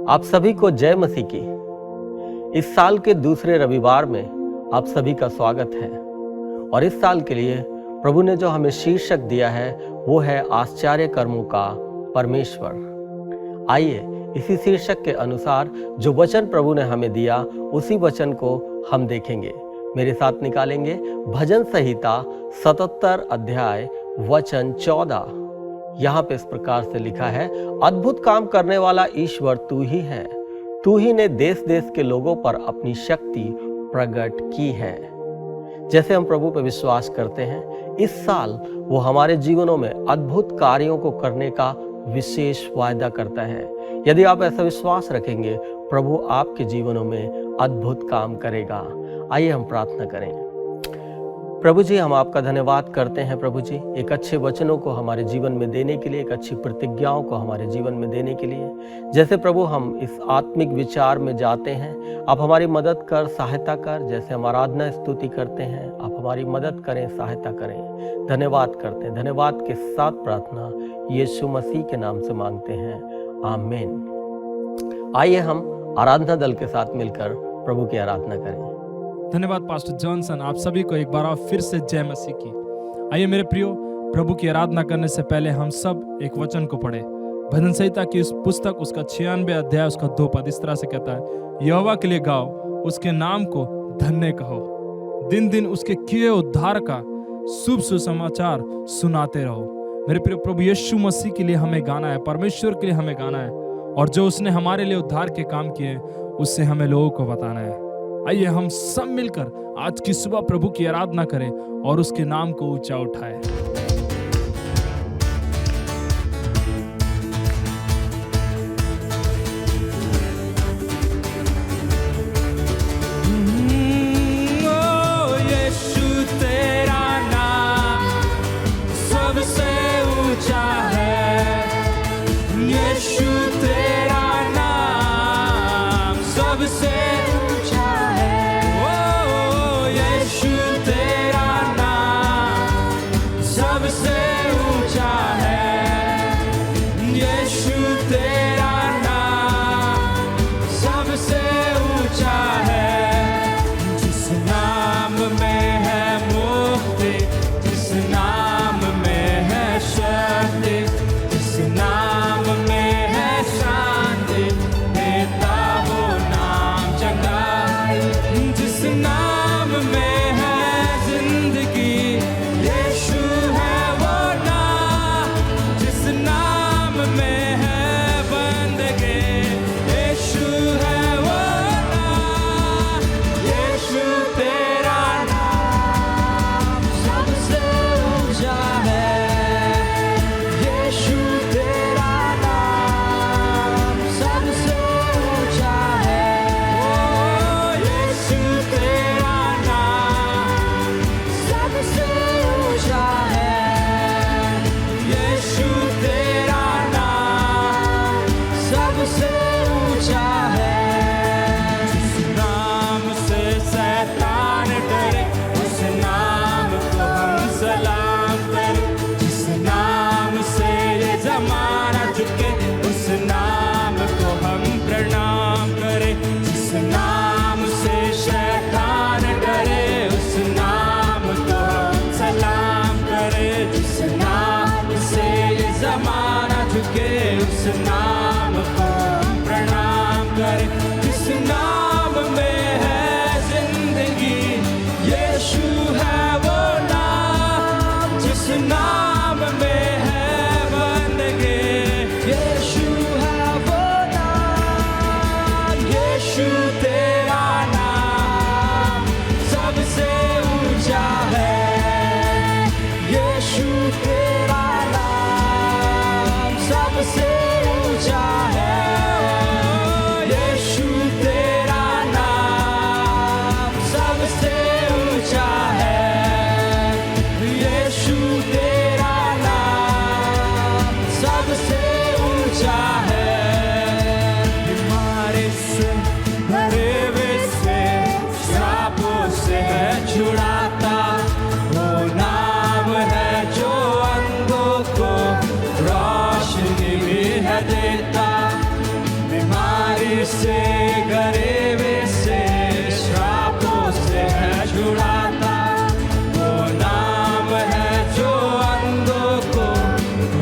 आप सभी को जय मसीह की। इस साल के दूसरे रविवार में आप सभी का स्वागत है और इस साल के लिए प्रभु ने जो हमें शीर्षक दिया है वो है आश्चर्य कर्मों का परमेश्वर। आइए इसी शीर्षक के अनुसार जो वचन प्रभु ने हमें दिया उसी वचन को हम देखेंगे। मेरे साथ निकालेंगे भजन संहिता 77 अध्याय वचन 14। यहाँ पे इस प्रकार से लिखा है, अद्भुत काम करने वाला ईश्वर तू ही है, तू ही ने देश देश के लोगों पर अपनी शक्ति प्रकट की है। जैसे हम प्रभु पर विश्वास करते हैं, इस साल वो हमारे जीवनों में अद्भुत कार्यों को करने का विशेष वायदा करता है। यदि आप ऐसा विश्वास रखेंगे, प्रभु आपके जीवनों में अद्भुत काम करेगा। आइए हम प्रार्थना करें। प्रभु जी, हम आपका धन्यवाद करते हैं। प्रभु जी, एक अच्छे वचनों को हमारे जीवन में देने के लिए, एक अच्छी प्रतिज्ञाओं को हमारे जीवन में देने के लिए। जैसे प्रभु हम इस आत्मिक विचार में जाते हैं, आप हमारी मदद कर, सहायता कर। जैसे हम आराधना स्तुति करते हैं, आप हमारी मदद करें, सहायता करें। धन्यवाद करते हैं। धन्यवाद के साथ प्रार्थना यीशु मसीह के नाम से मांगते हैं, आमीन। आइए हम आराधना दल के साथ मिलकर प्रभु की आराधना करें। धन्यवाद पास्टर जॉनसन, आप सभी को एक बार और फिर से जय मसीह की। आइए मेरे प्रियो, प्रभु की आराधना करने से पहले हम सब एक वचन को पढ़े। भजन संहिता की उस पुस्तक, उसका 96 अध्याय, उसका 2 पद इस तरह से कहता है, यहोवा के लिए गाओ, उसके नाम को धन्य कहो, दिन दिन उसके किए उद्धार का शुभ सुसमाचार सुनाते रहो। मेरे प्रियो, प्रभु यीशु मसीह के लिए हमें गाना है, परमेश्वर के लिए हमें गाना है, और जो उसने हमारे लिए उद्धार के काम किए उससे हमें लोगों को बताना है। आइए हम सब मिलकर आज की सुबह प्रभु की आराधना करें और उसके नाम को ऊंचा उठाएं। सबसे ऊंचा से गरेबे से श्रापों से है छुड़ाता। वो नाम है जो अंधों को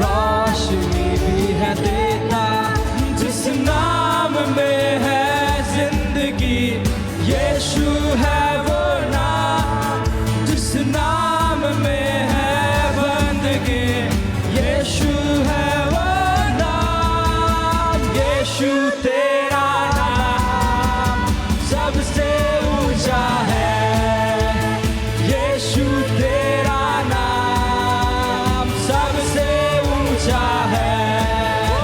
रोशनी भी है देता। जिस नाम में है जिंदगी यीशु है वो नाम। जिस नाम में है बंदगी यीशु है वो नाम। यीशु तेरा नाम सबसे ऊंचा है। यीशु तेरा नाम सबसे ऊंचा है। ओ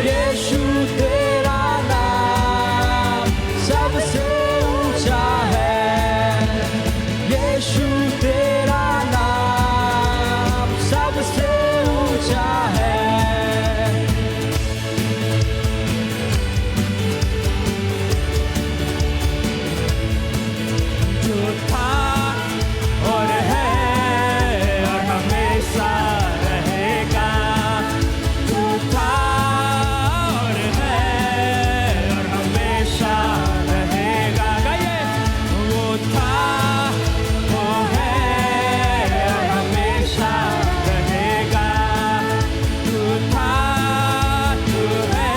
यीशु तेरा नाम सबसे ऊंचा है। यीशु तेरा नाम सबसे ऊंचा है। जो था और है और हमेशा रहेगा। जो था और है और हमेशा रहेगा। गाइए, वो था वो है और हमेशा रहेगा। तू था तू है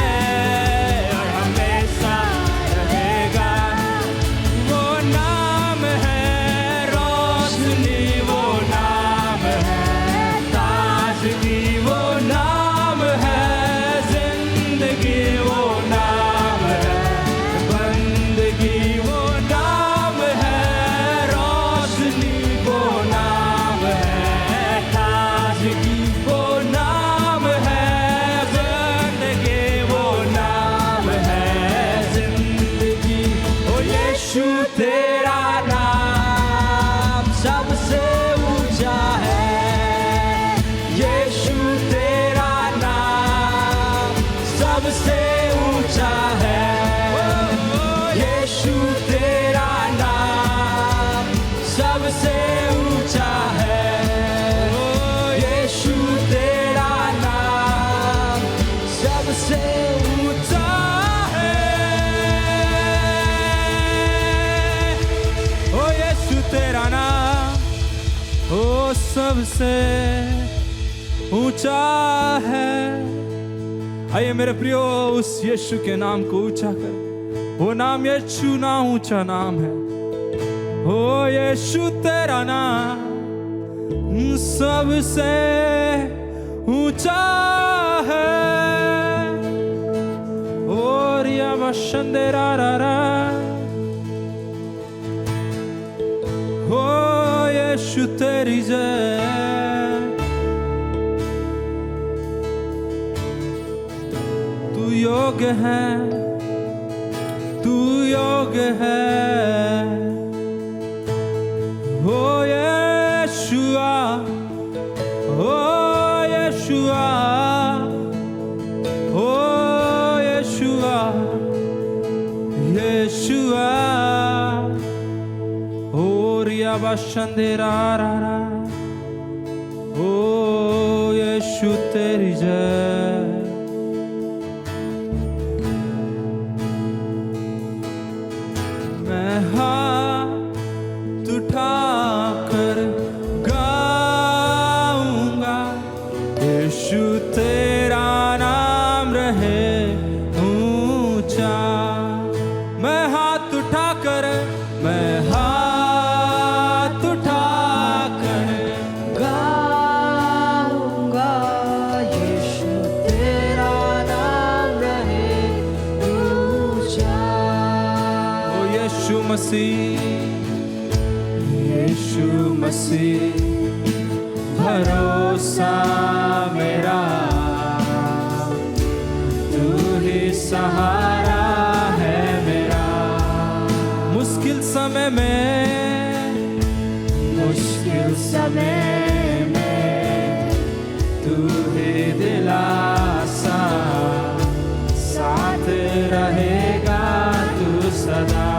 और हमेशा रहेगा। वो नाम है रोशनी, वो नाम है ताजगी, वो नाम है जिंदगी, वो नाम है बंदगी, वो नाम है रोशनी, वो नाम है ताजगी, वो नाम है बंदगी, वो नाम है जिंदगी। ओ यीशु तेरा नाम सबसे ऊंचा है। यीशु तेरा नाम सबसे ऊंचा है। यीशु तेरा नाम सबसे ऊंचा है। यीशु तेरा नाम सबसे ऊंचा है। ओ यीशु तेरा नाम ओ सबसे ऊंचा है। आइए मेरे प्रियो, उस यीशु के नाम को ऊंचा कर। वो नाम यीशु ना ऊंचा नाम है। ओ यीशु तेरा नाम सबसे ऊंचा है। और या बशंदेरा रा रा। ओ यीशु तेरी जय। तू योग्य है, तू योग्य है। ओ यीशुआ, ओ यीशुआ, ओ यीशुआ, यीशुआ। ओ रिया बशंदेरा रा रा। ओ यीशु तेरी जय। मैं हाथ उठाकर गाऊंगा। यीशु तेरा नाम रहे ऊंचा। मैं हाथ उठाकर, मैं हाथ उठाकर गाऊंगा। यीशु तेरा नाम रहे ऊंचा। ओ यीशु मसीह, यीशु मसीह भरोसा मेरा। तू ही सहारा है मेरा। मुश्किल समय में, मुश्किल समय में तू ही दिलासा। साथ रहेगा तू सदा।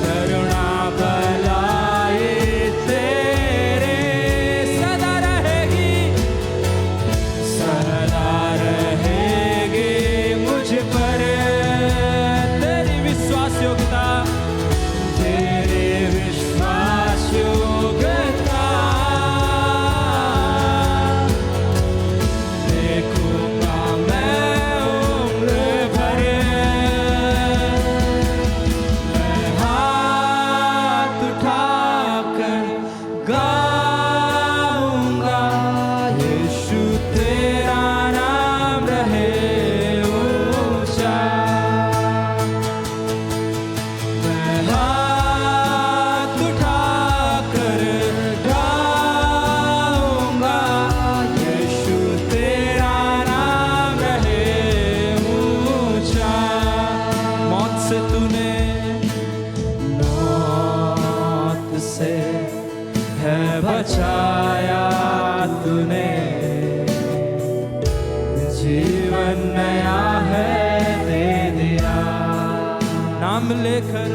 करुणा भलाई तेरे सदा रहेगी, सदा रहेगी। बचाया तूने, जीवन नया है दे दिया। नाम लेकर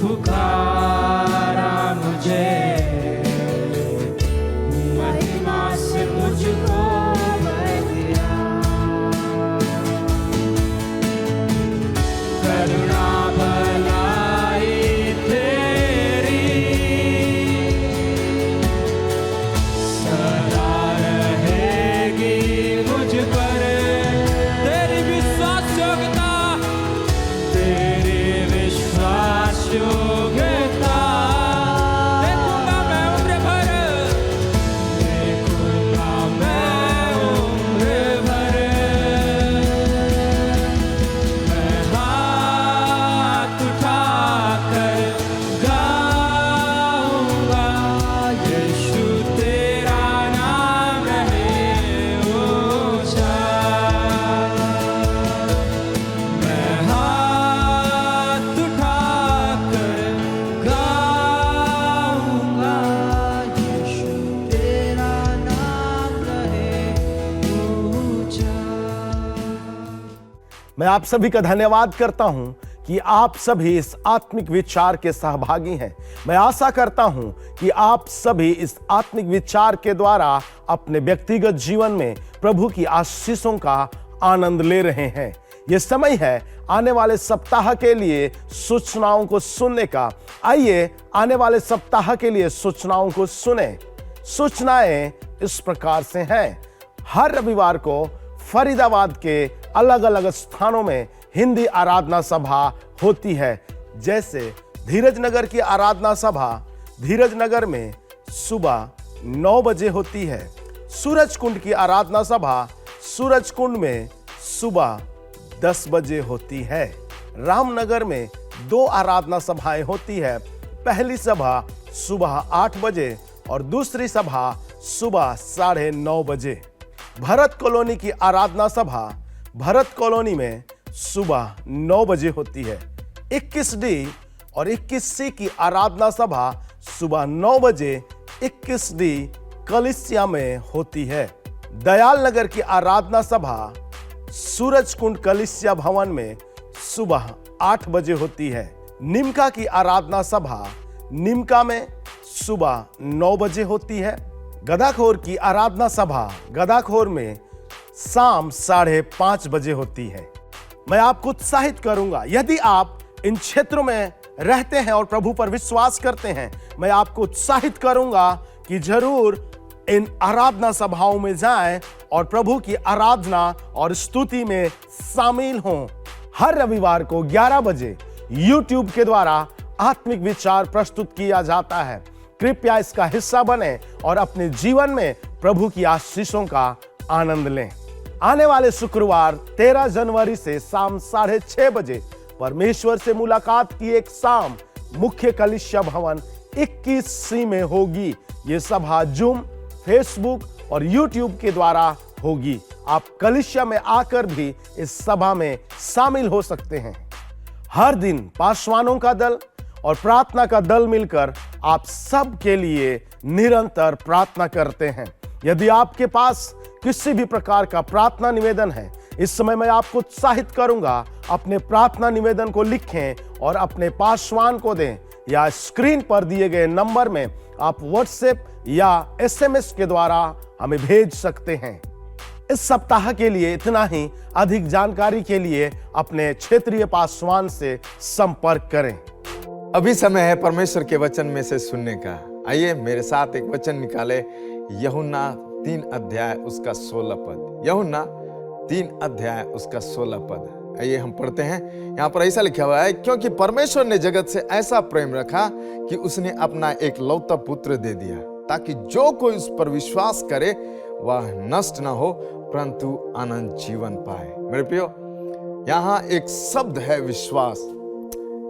पुकारा मुझे, महिमा से मुझको भर दिया। करुणा भलाई तेरी सदा रहेगी मुझ पर। तेरी विश्वास योग्यता, तेरी विश्वास योग्यता, देखूंगा मैं उम्र भर, देखूंगा मैं उम्र भर। मैं हाथ उठाकर गाऊंगा, यीशु तेरा नाम रहे ऊंचा। मैं हाथ उठाकर गाऊंगा, यीशु तेरा नाम रहे ऊंचा। मैं आप सभी का धन्यवाद करता हूं कि आप सभी इस आत्मिक विचार के सहभागी हैं। मैं आशा करता हूं कि आप सभी इस आत्मिक विचार के द्वारा अपने व्यक्तिगत जीवन में प्रभु की आशीषों का आनंद ले रहे हैं। यह समय है आने वाले सप्ताह के लिए सूचनाओं को सुनने का। आइए आने वाले सप्ताह के लिए सूचनाओं को सुने। सूचनाएं इस प्रकार से हैं। हर रविवार को फरीदाबाद के अलग अलग स्थानों में हिंदी आराधना सभा होती है। जैसे धीरज नगर की आराधना सभा धीरज नगर में सुबह 9 बजे होती है। सूरज कुंड की आराधना सभा सूरज कुंड में सुबह 10 बजे होती है। रामनगर में 2 आराधना सभाएं होती है। पहली सभा सुबह 8 बजे और दूसरी सभा सुबह 9:30 बजे। भरत कॉलोनी की आराधना सभा भरत कॉलोनी में सुबह 9 बजे होती है। 21D और 21C की आराधना सभा सुबह 9 बजे 21D कलिसिया में होती है। दयाल नगर की आराधना सभा सूरज कुंड कलिसिया भवन में सुबह 8 बजे होती है। निमका की आराधना सभा निमका में सुबह 9 बजे होती है। गदाखोर की आराधना सभा गदाखोर में शाम 5:30 बजे होती है। मैं आपको उत्साहित करूंगा, यदि आप इन क्षेत्रों में रहते हैं और प्रभु पर विश्वास करते हैं, मैं आपको उत्साहित करूंगा कि जरूर इन आराधना सभाओं में जाएं और प्रभु की आराधना और स्तुति में शामिल हों। हर रविवार को 11 बजे YouTube के द्वारा आत्मिक विचार प्रस्तुत किया जाता है। कृपया इसका हिस्सा बने और अपने जीवन में प्रभु की आशीषों का आनंद लें। आने वाले शुक्रवार 13 जनवरी से शाम 6:30 बजे परमेश्वर से मुलाकात की एक शाम मुख्य कलिसिया भवन 21C में होगी। ये सभा जूम, फेसबुक और YouTube के द्वारा होगी। आप कलिसिया में आकर भी इस सभा में शामिल हो सकते हैं। हर दिन पासवानों का दल और प्रार्थना का दल मिलकर आप सब के लिए निरंतर प्रार्थना करते हैं। यदि आपके पास किसी भी प्रकार का प्रार्थना निवेदन है, इस समय मैं आपको उत्साहित करूंगा, अपने प्रार्थना निवेदन को लिखें और अपने पासवान को दें, या स्क्रीन पर दिए गए नंबर में आप व्हाट्सएप या SMS के द्वारा हमें भेज सकते हैं। इस सप्ताह के लिए इतना ही। अधिक जानकारी के लिए अपने क्षेत्रीय पासवान से संपर्क करें। अभी समय है परमेश्वर के वचन में से सुनने का। आइए मेरे साथ एक वचन निकाले, यूहन्ना 3 अध्याय उसका 16 पद। यूहन्ना 3 अध्याय उसका 16 पद। आइए हम पढ़ते हैं। यहाँ पर ऐसा लिखा हुआ है, क्योंकि परमेश्वर ने जगत से ऐसा प्रेम रखा कि उसने अपना एक लौता पुत्र दे दिया, ताकि जो कोई उस पर विश्वास करे वह नष्ट ना हो परंतु अनंत जीवन पाए। मेरे प्रियो, यहाँ एक शब्द है विश्वास।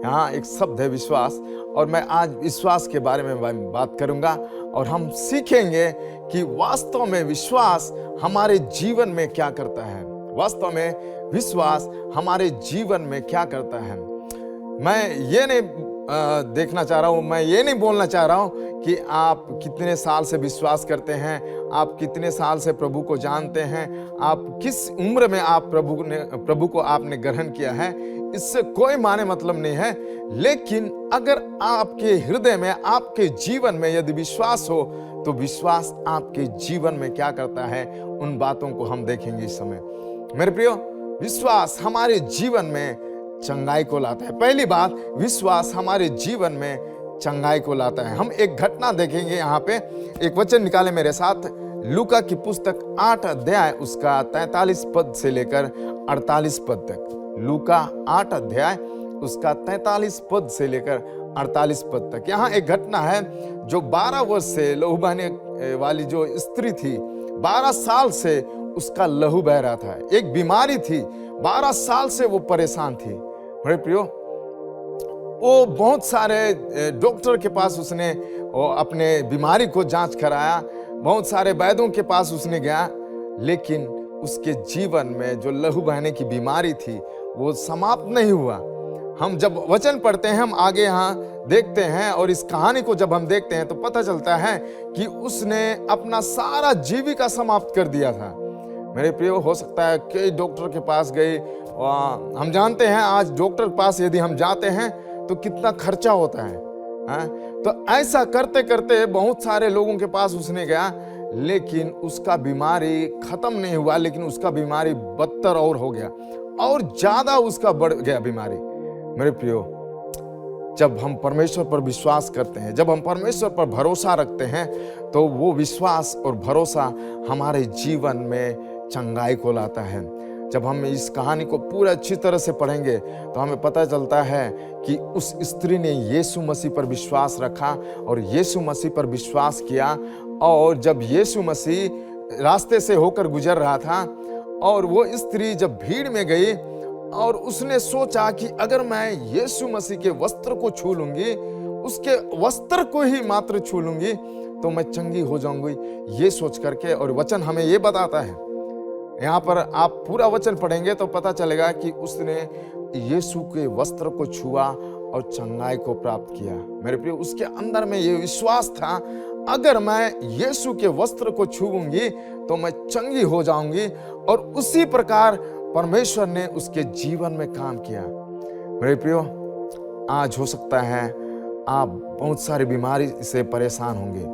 यहाँ एक शब्द है विश्वास, और मैं आज विश्वास के बारे में बात करूंगा और हम सीखेंगे कि वास्तव में विश्वास हमारे जीवन में क्या करता है। वास्तव में विश्वास हमारे जीवन में क्या करता है। मैं ये नहीं देखना चाह रहा हूँ, मैं ये नहीं बोलना चाह रहा हूँ कि आप कितने साल से विश्वास करते हैं, आप कितने साल से प्रभु को जानते हैं, आप किस उम्र में आप प्रभु को आपने ग्रहण किया है, इससे कोई माने मतलब नहीं है। लेकिन अगर आपके हृदय में, आपके जीवन में यदि विश्वास हो, तो विश्वास आपके जीवन में क्या करता है, उन बातों को हम देखेंगे इस समय। मेरे प्रियो, विश्वास हमारे जीवन में चंगाई को लाता है। पहली बात, विश्वास हमारे जीवन में चंगाई को लाता है। हम एक घटना देखेंगे यहाँ पे, एक वचन निकाले मेरे साथ, लूका की पुस्तक 8 अध्याय उसका 43 पद से लेकर 48 पद तक। लूका 8 अध्याय उसका 43 पद से लेकर 48 पद तक। यहाँ एक घटना है, जो 12 वर्ष से लहू बहने वाली जो स्त्री थी, 12 साल से उसका लहू बह रहा था, एक बीमारी थी, 12 साल से वो परेशान थी। मेरे प्रियो, वो बहुत सारे डॉक्टर के पास उसने अपने बीमारी को जांच कराया, बहुत सारे वैद्यों के पास उसने गया, लेकिन उसके जीवन में जो लहू बहने की बीमारी थी वो समाप्त नहीं हुआ। हम जब वचन पढ़ते हैं, हम आगे यहाँ देखते हैं, और इस कहानी को जब हम देखते हैं तो पता चलता है कि उसने अपना सारा जीविका समाप्त कर दिया था। मेरे प्रियो, हो सकता है कई डॉक्टर के पास गए, हम जानते हैं आज डॉक्टर के पास यदि हम जाते हैं तो कितना खर्चा होता है, तो ऐसा करते करते बहुत सारे लोगों के पास उसने गया, लेकिन उसका बीमारी खत्म नहीं हुआ, लेकिन उसका बीमारी बदतर और हो गया, और ज्यादा उसका बढ़ गया बीमारी। मेरे प्रियो, जब हम परमेश्वर पर विश्वास करते हैं, जब हम परमेश्वर पर भरोसा रखते हैं, तो वो विश्वास और भरोसा हमारे जीवन में चंगाई को लाता है। जब हम इस कहानी को पूरा अच्छी तरह से पढ़ेंगे तो हमें पता चलता है कि उस स्त्री ने यीशु मसीह पर विश्वास रखा और यीशु मसीह पर विश्वास किया, और जब यीशु मसीह रास्ते से होकर गुजर रहा था, और वो स्त्री जब भीड़ में गई और उसने सोचा कि अगर मैं यीशु मसीह के वस्त्र को छू लूंगी, उसके वस्त्र को ही मात्र छू लूंगी, तो मैं चंगी हो जाऊंगी, ये सोच करके। और वचन हमें ये बताता है, यहाँ पर आप पूरा वचन पढ़ेंगे तो पता चलेगा कि उसने यीशु के वस्त्र को छुआ और चंगाई को प्राप्त किया। मेरे प्रिय, उसके अंदर में ये विश्वास था, अगर मैं यीशु के वस्त्र को छूऊंगी तो मैं चंगी हो जाऊंगी, और उसी प्रकार परमेश्वर ने उसके जीवन में काम किया। मेरे प्रियो, आज हो सकता है आप बहुत सारी बीमारी से परेशान होंगे,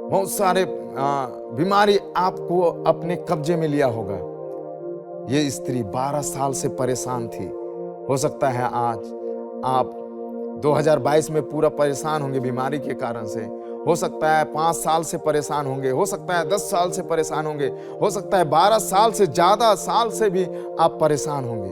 बहुत सारे बीमारी आपको अपने कब्जे में लिया होगा। ये स्त्री 12 साल से परेशान थी। हो सकता है आज आप 2022 में पूरा परेशान होंगे बीमारी के कारण से। हो सकता है 5 साल से परेशान होंगे, हो सकता है 10 साल से परेशान होंगे, हो सकता है 12 साल से ज्यादा साल से भी आप परेशान होंगे,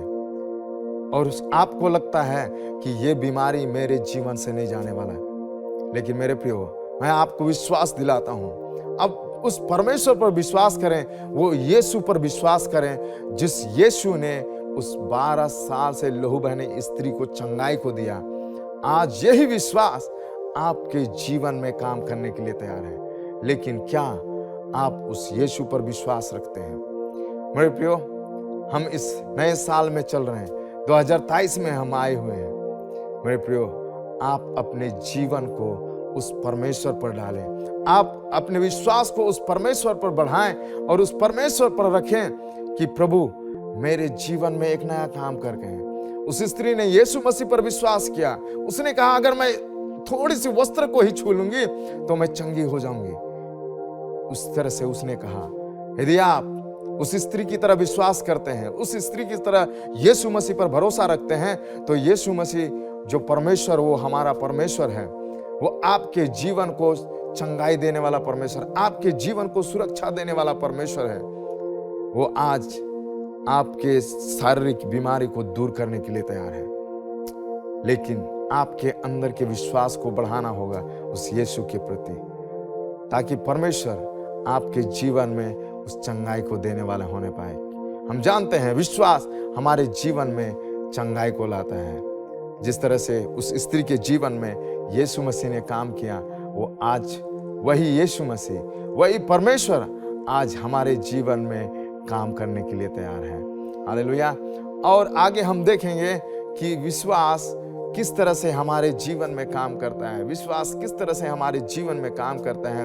और आपको लगता है कि ये बीमारी मेरे जीवन से नहीं जाने वाला है। लेकिन मेरे प्रियो, मैं आपको विश्वास दिलाता हूं, अब उस परमेश्वर पर विश्वास करें, वो यीशु पर विश्वास करें, जिस यीशु ने उस 12 साल से लहू बहने स्त्री को चंगाई को दिया। आज यही विश्वास आपके जीवन में काम करने के लिए तैयार है। लेकिन क्या आप उस यीशु पर विश्वास रखते हैं? मेरे प्रियो, हम इस नए साल में चल रहे हैं, 2023 में हम आए हुए हैं। मेरे प्रियो, आप अपने जीवन को उस परमेश्वर पर डालें, आप अपने विश्वास को उस परमेश्वर पर बढ़ाएं और उस परमेश्वर पर रखें कि प्रभु मेरे जीवन में एक नया काम कर गए। उस स्त्री ने यीशु मसीह पर विश्वास किया, उसने कहा अगर मैं थोड़ी सी वस्त्र को ही छू लूंगी तो मैं चंगी हो जाऊंगी। उस तरह से उसने कहा, यदि आप उस स्त्री की तरह विश्वास करते हैं, उस स्त्री की तरह यीशु मसीह पर भरोसा रखते हैं, तो यीशु मसीह जो परमेश्वर, वो हमारा परमेश्वर है, वो आपके जीवन को चंगाई देने वाला परमेश्वर, आपके जीवन को सुरक्षा देने वाला परमेश्वर है। वो आज आपके शारीरिक बीमारी को दूर करने के लिए तैयार है, लेकिन आपके अंदर के विश्वास को बढ़ाना होगा उस यीशु के प्रति, ताकि परमेश्वर आपके जीवन में उस चंगाई को देने वाला होने पाए। हम जानते हैं विश्वास हमारे जीवन में चंगाई को लाता है। जिस तरह से उस स्त्री के जीवन में यीशु मसीह ने काम किया, वो आज वही यीशु मसीह, वही परमेश्वर आज हमारे जीवन में काम करने के लिए तैयार है। हालेलुया। और आगे हम देखेंगे कि विश्वास किस तरह से हमारे जीवन में काम करता है, विश्वास किस तरह से हमारे जीवन में काम करता है।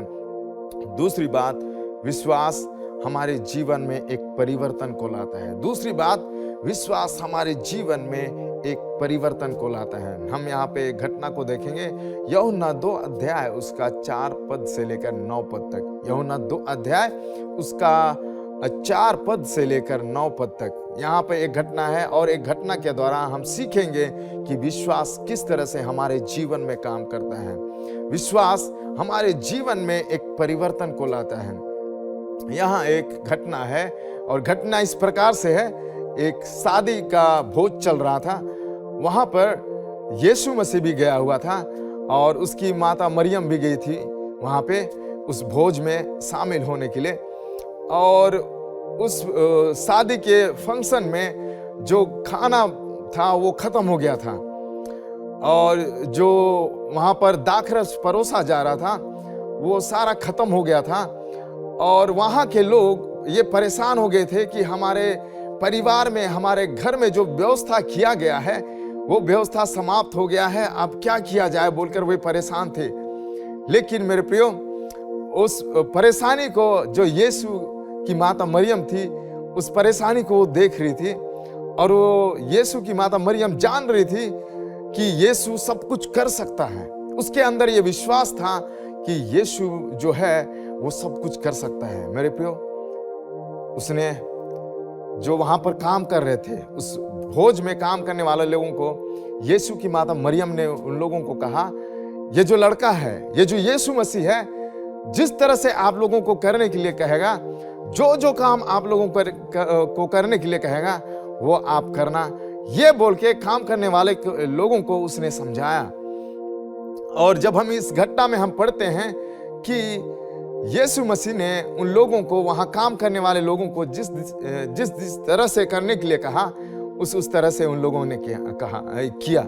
दूसरी बात, विश्वास हमारे जीवन में एक परिवर्तन को लाता है। दूसरी बात, विश्वास हमारे जीवन में एक परिवर्तन को लाता है। हम यहाँ पे एक घटना को देखेंगे, यूहन्ना 2 अध्याय उसका 4 पद से लेकर 9 पद तक। यूहन्ना 2 अध्याय उसका 4 पद से लेकर 9 पद तक यहाँ पे एक घटना है, और एक घटना के द्वारा हम सीखेंगे कि विश्वास किस तरह से हमारे जीवन में काम करता है। विश्वास हमारे जीवन में एक परिवर्तन को लाता है। यहाँ एक घटना है, और घटना इस प्रकार से है, एक शादी का भोज चल रहा था। वहाँ पर यीशु मसीह भी गया हुआ था, और उसकी माता मरियम भी गई थी वहाँ पे उस भोज में शामिल होने के लिए। और उस शादी के फंक्शन में जो खाना था वो खत्म हो गया था, और जो वहाँ पर दाखरस परोसा जा रहा था वो सारा खत्म हो गया था। और वहाँ के लोग ये परेशान हो गए थे कि हमारे परिवार में, हमारे घर में जो व्यवस्था किया गया है वो व्यवस्था समाप्त हो गया है, अब क्या किया जाए बोलकर वे परेशान थे। लेकिन मेरे प्रियो, उस परेशानी को जो यीशु की माता मरियम थी, उस परेशानी को वो देख रही थी, और वो यीशु की माता मरियम जान रही थी कि यीशु सब कुछ कर सकता है। उसके अंदर ये विश्वास था कि यीशु जो है वो सब कुछ कर सकता है। मेरे प्रियो, उसने जो वहां पर काम कर रहे थे, उस भोज में काम करने वाले लोगों को, यीशु की माता मरियम ने उन लोगों को कहा, ये जो लड़का है, ये जो यीशु मसीह है, जिस तरह से आप लोगों को करने के लिए कहेगा, जो जो काम आप लोगों को करने के लिए कहेगा वो आप करना, ये बोल के काम करने वाले लोगों को उसने समझाया। और जब हम इस घटना में हम पढ़ते हैं कि यीशु मसीह ने उन लोगों को, वहां काम करने वाले लोगों को जिस तरह से करने के लिए कहा, उस तरह से उन लोगों ने किया।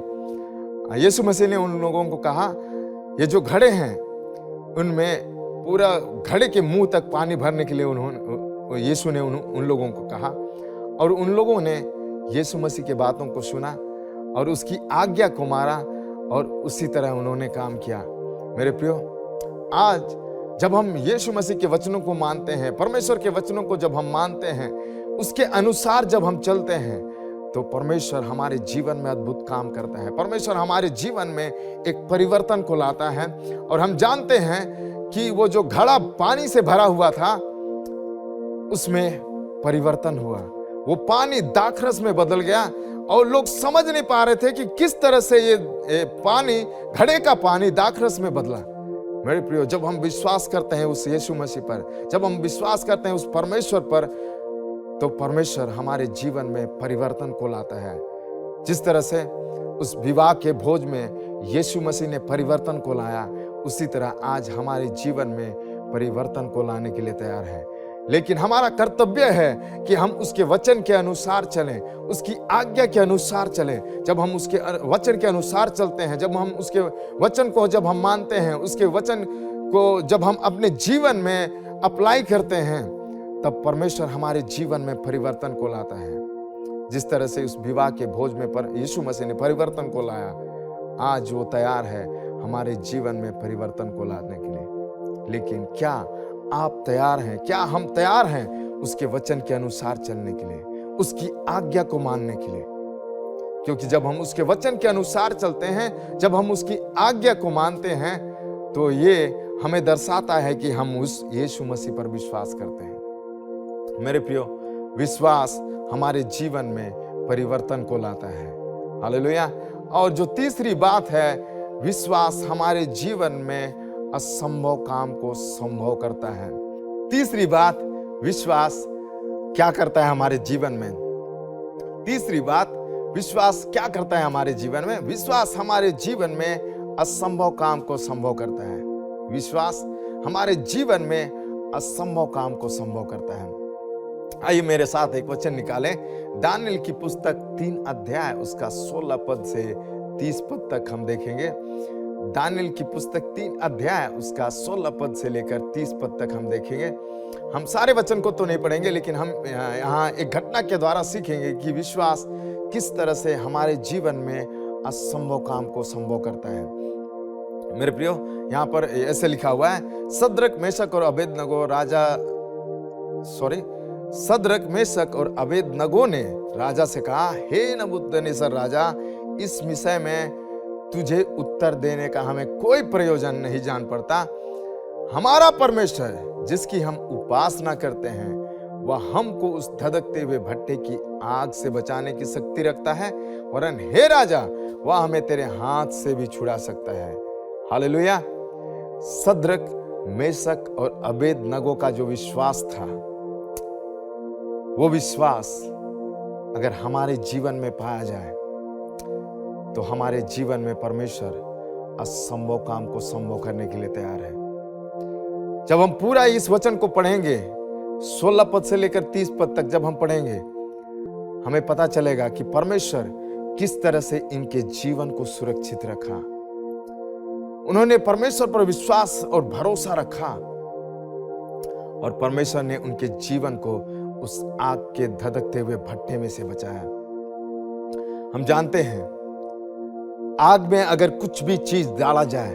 यीशु मसीह ने उन लोगों को कहा, ये जो घड़े हैं उनमें पूरा घड़े के मुंह तक पानी भरने के लिए यीशु ने उन लोगों को कहा, और उन लोगों ने यीशु मसीह की बातों को सुना और उसकी आज्ञा को मारा, और उसी तरह उन्होंने काम किया। मेरे प्रियो, आज जब हम यीशु मसीह के वचनों को मानते हैं, परमेश्वर के वचनों को जब हम मानते हैं, उसके अनुसार जब हम चलते हैं, तो परमेश्वर हमारे जीवन में अद्भुत काम करता है। परमेश्वर हमारे जीवन में एक परिवर्तन को लाता है। और हम जानते हैं कि वो जो घड़ा पानी से भरा हुआ था, उसमें परिवर्तन हुआ। वो पानी दाखरस में बदल गया, और लोग समझ नहीं पा रहे थे कि किस तरह से ये पानी, घड़े का पानी दाखरस में बदला। मेरे प्रियो, जब हम विश्वास करते हैं उस यीशु मसीह पर, जब हम विश्वास करते हैं उस परमेश्वर पर, तो परमेश्वर हमारे जीवन में परिवर्तन को लाता है। जिस तरह से उस विवाह के भोज में यीशु मसीह ने परिवर्तन को लाया, उसी तरह आज हमारे जीवन में परिवर्तन को लाने के लिए तैयार है। लेकिन हमारा कर्तव्य है कि हम उसके वचन के अनुसार चलें, उसकी आज्ञा के अनुसार चलें। जब हम उसके वचन के अनुसार चलते हैं, जब हम उसके वचन को जब हम मानते हैं, उसके वचन को जब हम अपने जीवन में अप्लाई करते हैं, तब परमेश्वर हमारे जीवन में परिवर्तन को लाता है। जिस तरह से उस विवाह के भोज में यीशु मसीह ने परिवर्तन को लाया, आज वो तैयार है हमारे जीवन में परिवर्तन को लाने के लिए। लेकिन क्या आप तैयार हैं? क्या हम तैयार हैं उसके वचन के अनुसार चलने के लिए, उसकी आज्ञा को मानने के लिए? क्योंकि जब हम उसके वचन के अनुसार चलते हैं, जब हम उसकी आज्ञा को मानते हैं, तो ये हमें दर्शाता है कि हम उस यीशु मसीह पर विश्वास करते हैं। मेरे प्रियो, विश्वास हमारे जीवन में परिवर्तन को लाता है। हालेलुया। और जो तीसरी बात है, विश्वास हमारे जीवन में असंभव काम को संभव करता है। तीसरी बात, विश्वास क्या करता है हमारे जीवन में? तीसरी बात, विश्वास क्या करता है हमारे जीवन में? विश्वास हमारे जीवन में असंभव काम को संभव करता है। विश्वास हमारे जीवन में असंभव काम को संभव करता है। आइए मेरे साथ एक वचन निकालें, दानियेल की पुस्तक 3 अध्याय उसका 16 पद से 30 पद तक हम देखेंगे। दानियेल की पुस्तक 3 अध्याय उसका 16 पद से लेकर 30 पद तक हम देखेंगे। हम सारे वचन को तो नहीं पढ़ेंगे, लेकिन हम यहाँ एक घटना के द्वारा सीखेंगे कि विश्वास किस तरह से हमारे जीवन में असंभव काम को संभव करता है। मेरे प्रियो, यहाँ पर ऐसे लिखा हुआ है, सद्रक मेशक और अबेदनगो ने राजा से कहा, हे नबूकदनेस्सर राजा, इस विषय में तुझे उत्तर देने का हमें कोई प्रयोजन नहीं जान पड़ता। हमारा परमेश्वर जिसकी हम उपासना करते हैं वह हमको उस धधकते हुए भट्टे की आग से बचाने की शक्ति रखता है, वरन हे राजा, वह हमें तेरे हाथ से भी छुड़ा सकता है। हालेलुया। सद्रक, मेशक और अबेदनगो का जो विश्वास था, वो विश्वास अगर हमारे जीवन में पाया जाए तो हमारे जीवन में परमेश्वर असंभव काम को संभव करने के लिए तैयार है। जब हम पूरा इस वचन को पढ़ेंगे, 16 पद से लेकर 30 पद तक जब हम पढ़ेंगे, हमें पता चलेगा कि परमेश्वर किस तरह से इनके जीवन को सुरक्षित रखा। उन्होंने परमेश्वर पर विश्वास और भरोसा रखा और परमेश्वर ने उनके जीवन को उस आग के धधकते हुए भट्टे में से बचाया। हम जानते हैं, आग में अगर कुछ भी चीज डाला जाए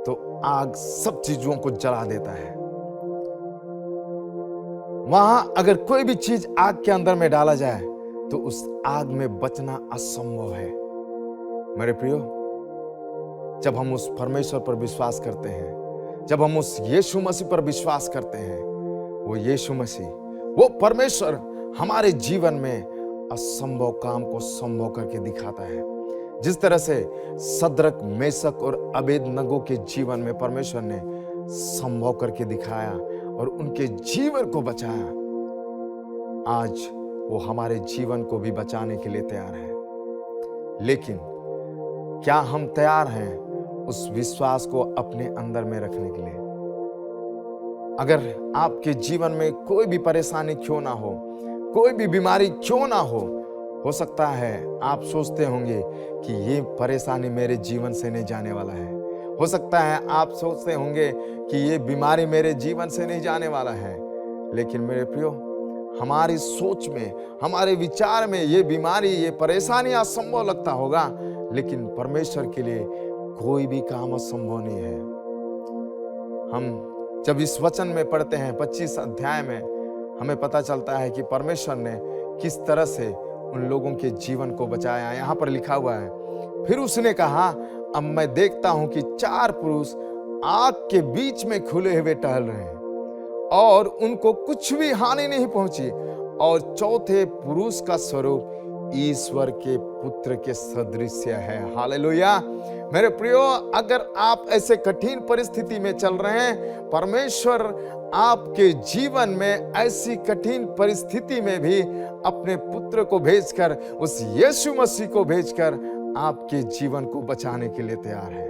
तो आग सब चीजों को जला देता है। वहां अगर कोई भी चीज आग के अंदर में डाला जाए तो उस आग में बचना असंभव है। मेरे प्रियो, जब हम उस परमेश्वर पर विश्वास करते हैं, जब हम उस यीशु मसीह पर विश्वास करते हैं, वो यीशु मसीह, वो परमेश्वर हमारे जीवन में असंभव काम को संभव करके दिखाता है। जिस तरह से सद्रक, मेशक और अबेदनगो के जीवन में परमेश्वर ने संभव करके दिखाया और उनके जीवन को बचाया, आज वो हमारे जीवन को भी बचाने के लिए तैयार है। लेकिन क्या हम तैयार हैं उस विश्वास को अपने अंदर में रखने के लिए? अगर आपके जीवन में कोई भी परेशानी क्यों ना हो, कोई भी बीमारी क्यों ना हो सकता है आप सोचते होंगे कि ये परेशानी मेरे जीवन से नहीं जाने वाला है। हो सकता है आप सोचते होंगे कि ये बीमारी मेरे जीवन से नहीं जाने वाला है। लेकिन मेरे प्रियो, हमारी सोच में, हमारे विचार में ये बीमारी, ये परेशानी असंभव लगता होगा, लेकिन परमेश्वर के लिए कोई भी काम असंभव नहीं है। हम जब इस वचन में पढ़ते हैं 25 अध्याय में, हमें पता चलता है कि परमेश्वर ने किस तरह से उन लोगों के जीवन को बचाया। यहाँ पर लिखा हुआ है, फिर उसने कहा, अब मैं देखता हूं कि 4 पुरुष आग के बीच में खुले हुए टहल रहे हैं और उनको कुछ भी हानि नहीं पहुंची, और चौथे पुरुष का स्वरूप ईश्वर के पुत्र के सदृश है। हालेलुया। मेरे प्रियो, अगर आप ऐसे कठिन परिस्थिति में चल रहे हैं, परमेश्वर आपके जीवन में ऐसी कठिन परिस्थिति में भी अपने पुत्र को भेजकर, उस यीशु मसीह को भेजकर आपके जीवन को बचाने के लिए तैयार है।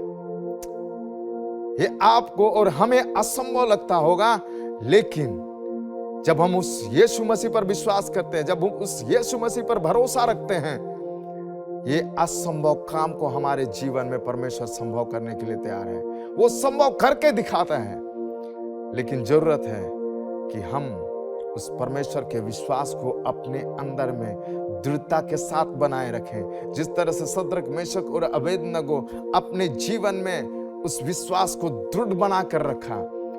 ये आपको और हमें असंभव लगता होगा, लेकिन जब हम उस यीशु मसीह पर विश्वास करते हैं, जब हम उस यीशु मसीह पर भरोसा रखते हैं, ये असंभव काम को हमारे जीवन में परमेश्वर संभव करने के लिए तैयार है। वो संभव करके दिखाता है। लेकिन जरूरत है कि हम उस परमेश्वर के विश्वास को अपने अंदर में दृढ़ता के साथ बनाए रखें। जिस तरह से सद्रक, मेशक और अबेदनगो अपने जीवन में उस विश्वास को दृढ़ बना कर रखा।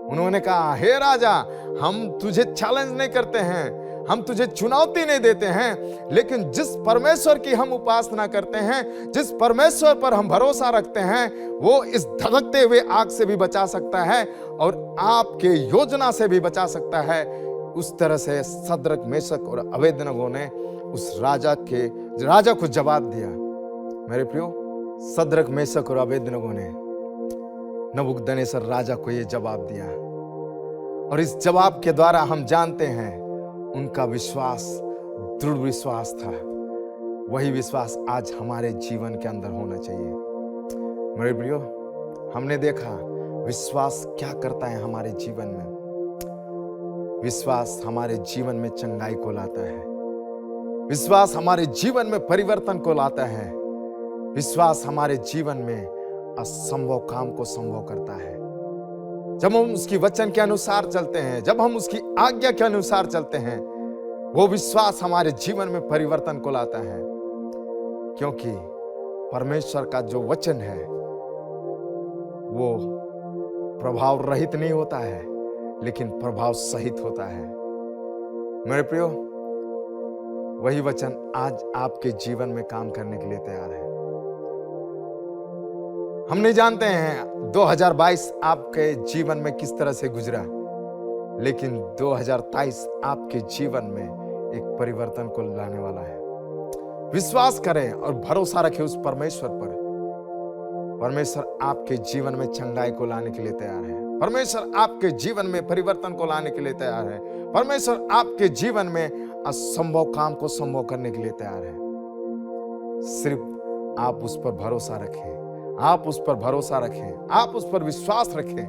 उन्होंने कहा, हे राजा, हम तुझे चैलेंज नहीं करते हैं, हम तुझे चुनौती नहीं देते हैं, लेकिन जिस परमेश्वर की हम उपासना करते हैं, जिस परमेश्वर पर हम भरोसा रखते हैं, वो इस धधकते हुए आग से भी बचा सकता है और आपके योजना से भी बचा सकता है। उस तरह से सद्रक, मेशक और अबेदनगो ने उस राजा को जवाब दिया। मेरे प्रियो, सद्रक, मेशक और अबेदनगो ने नबूकदनेस्सर राजा को यह जवाब दिया, और इस जवाब के द्वारा हम जानते हैं उनका विश्वास दृढ़ विश्वास था। वही विश्वास आज हमारे जीवन के अंदर होना चाहिए। मेरे प्रियो, हमने देखा विश्वास क्या करता है हमारे जीवन में। विश्वास हमारे जीवन में चंगाई को लाता है। विश्वास हमारे जीवन में परिवर्तन को लाता है। विश्वास हमारे जीवन में असंभव काम को संभव करता है। जब हम उसकी वचन के अनुसार चलते हैं, जब हम उसकी आज्ञा के अनुसार चलते हैं, वो विश्वास हमारे जीवन में परिवर्तन को लाता है। क्योंकि परमेश्वर का जो वचन है वो प्रभाव रहित नहीं होता है, लेकिन प्रभाव सहित होता है। मेरे प्रियो, वही वचन आज आपके जीवन में काम करने के लिए तैयार है। हम नहीं जानते हैं 2022 आपके जीवन में किस तरह से गुजरा, लेकिन 2023 आपके जीवन में एक परिवर्तन को लाने वाला है। विश्वास करें और भरोसा रखें उस परमेश्वर पर। परमेश्वर आपके जीवन में चंगाई को लाने के लिए तैयार है। परमेश्वर आपके जीवन में परिवर्तन को लाने के लिए तैयार है। परमेश्वर आपके जीवन में असंभव काम को संभव करने के लिए तैयार है। सिर्फ आप उस पर भरोसा रखें, आप उस पर भरोसा रखें, आप उस पर विश्वास रखें।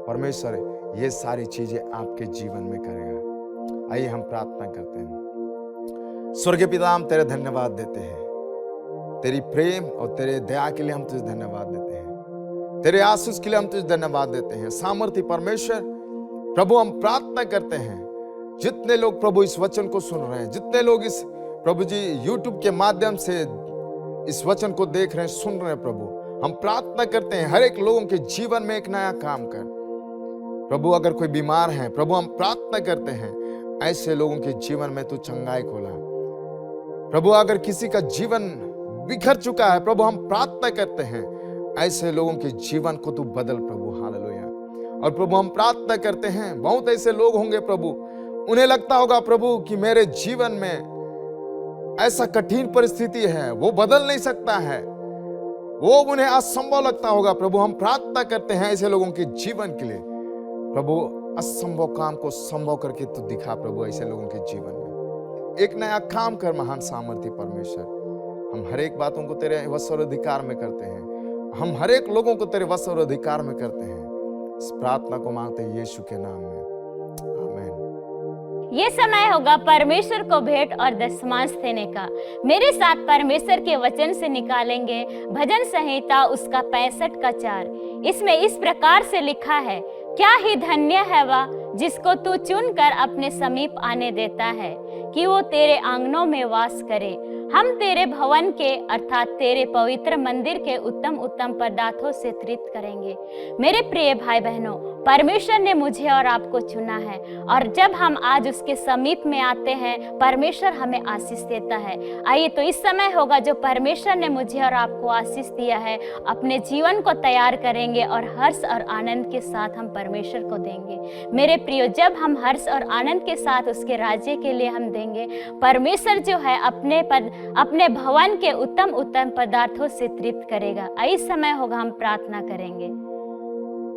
परमेश्वर ये सारी चीजें आपके जीवन में करेगा। आइए हम प्रार्थना करते हैं। स्वर्गीय पिता, हम तेरे धन्यवाद देते हैं, तेरी प्रेम और तेरे दया के लिए हम तुझे धन्यवाद देते हैं, तेरे आशीष के लिए हम तुझे धन्यवाद देते हैं। सामर्थी परमेश्वर प्रभु, हम प्रार्थना करते हैं जितने लोग प्रभु इस वचन को सुन रहे हैं, जितने लोग इस प्रभु जी यूट्यूब के माध्यम से इस वचन को देख रहे हैं, सुन रहे हैं, प्रभु हम प्रार्थना करते हैं हर एक लोगों के जीवन में एक नया काम कर। प्रभु अगर कोई बीमार है, प्रभु हम प्रार्थना करते हैं ऐसे लोगों के जीवन में तू चंगाई को ला। प्रभु अगर किसी का जीवन बिखर चुका है, प्रभु हम प्रार्थना करते हैं ऐसे लोगों के जीवन को तू बदल प्रभु। हालेलुया। और प्रभु हम प्रार्थना करते हैं बहुत ऐसे लोग होंगे प्रभु, उन्हें लगता होगा प्रभु कि मेरे जीवन में ऐसा कठिन परिस्थिति है, वो बदल नहीं सकता है, वो उन्हें असंभव लगता होगा। प्रभु हम प्रार्थना करते हैं ऐसे लोगों के जीवन के लिए। प्रभु असंभव काम को संभव करके तू दिखा प्रभु ऐसे लोगों के जीवन में एक नया काम कर। महान सामर्थ्य परमेश्वर, हम हर एक बातों को तेरे वश और अधिकार में करते हैं, हम हर एक लोगों को तेरे वश और अधिकार में करते हैं। इस प्रार्थना को मांगते हैं यीशु के नाम में, आमीन। ये समय होगा परमेश्वर को भेंट और दशमांश देने का। मेरे साथ परमेश्वर के वचन से निकालेंगे भजन संहिता उसका 65 का 4। इसमें इस प्रकार से लिखा है, क्या ही धन्य है वह जिसको तू चुनकर अपने समीप आने देता है, कि वो तेरे आंगनों में वास करे। हम तेरे भवन के अर्थात तेरे पवित्र मंदिर के उत्तम उत्तम पदार्थों से तृप्त करेंगे। मेरे प्रिय भाई बहनों, परमेश्वर ने मुझे और आपको चुना है, और जब हम आज उसके समीप में आते हैं परमेश्वर हमें आशीष देता है। आइए तो इस समय होगा जो परमेश्वर ने मुझे और आपको आशीष दिया है, अपने जीवन को तैयार करेंगे और हर्ष और आनंद के साथ हम परमेश्वर को देंगे। मेरे प्रियो, जब हम हर्ष और आनंद के साथ उसके राज्य के लिए हम देंगे, परमेश्वर जो है अपने भवन के उत्तम उत्तम पदार्थों से तृप्त करेगा। इस समय होगा हम प्रार्थना करेंगे।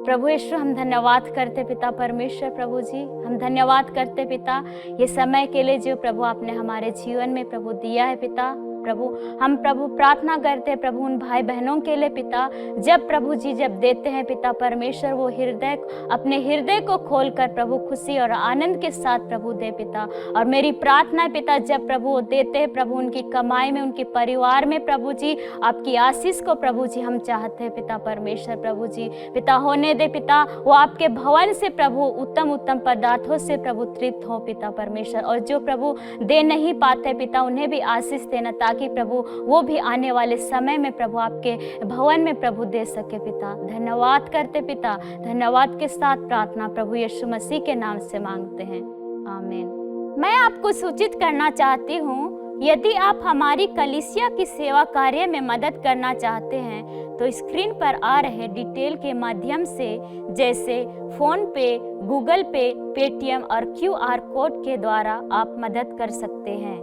प्रभु यीशु, हम धन्यवाद करते पिता परमेश्वर, प्रभु जी हम धन्यवाद करते पिता ये समय के लिए जो प्रभु आपने हमारे जीवन में प्रभु दिया है पिता। प्रभु हम प्रभु प्रार्थना करते हैं प्रभु उन भाई बहनों के लिए पिता, जब प्रभु जी जब देते हैं पिता परमेश्वर, वो अपने हृदय को खोलकर प्रभु खुशी और आनंद के साथ प्रभु दे पिता। और मेरी प्रार्थना है पिता, जब प्रभु वो देते हैं प्रभु उनकी कमाई में, उनके परिवार में प्रभु जी आपकी आशीष को प्रभु जी हम चाहते हैं पिता परमेश्वर। प्रभु जी पिता होने दे पिता, वो आपके भवन से प्रभु उत्तम उत्तम पदार्थों से प्रभु तृप्त हो पिता परमेश्वर। और जो प्रभु दे नहीं पाते पिता, उन्हें भी आशीष देना, ताकि प्रभु वो भी आने वाले समय में प्रभु आपके भवन में प्रभु दे सके पिता। धन्यवाद करते पिता, धन्यवाद के साथ प्रार्थना प्रभु यीशु मसीह के नाम से मांगते हैं, आमीन। मैं आपको सूचित करना चाहती हूँ, यदि आप हमारी कलीसिया की सेवा कार्य में मदद करना चाहते हैं तो स्क्रीन पर आ रहे डिटेल के माध्यम से, जैसे फोन पे, गूगल पे, पेटीएम और QR कोड के द्वारा आप मदद कर सकते हैं।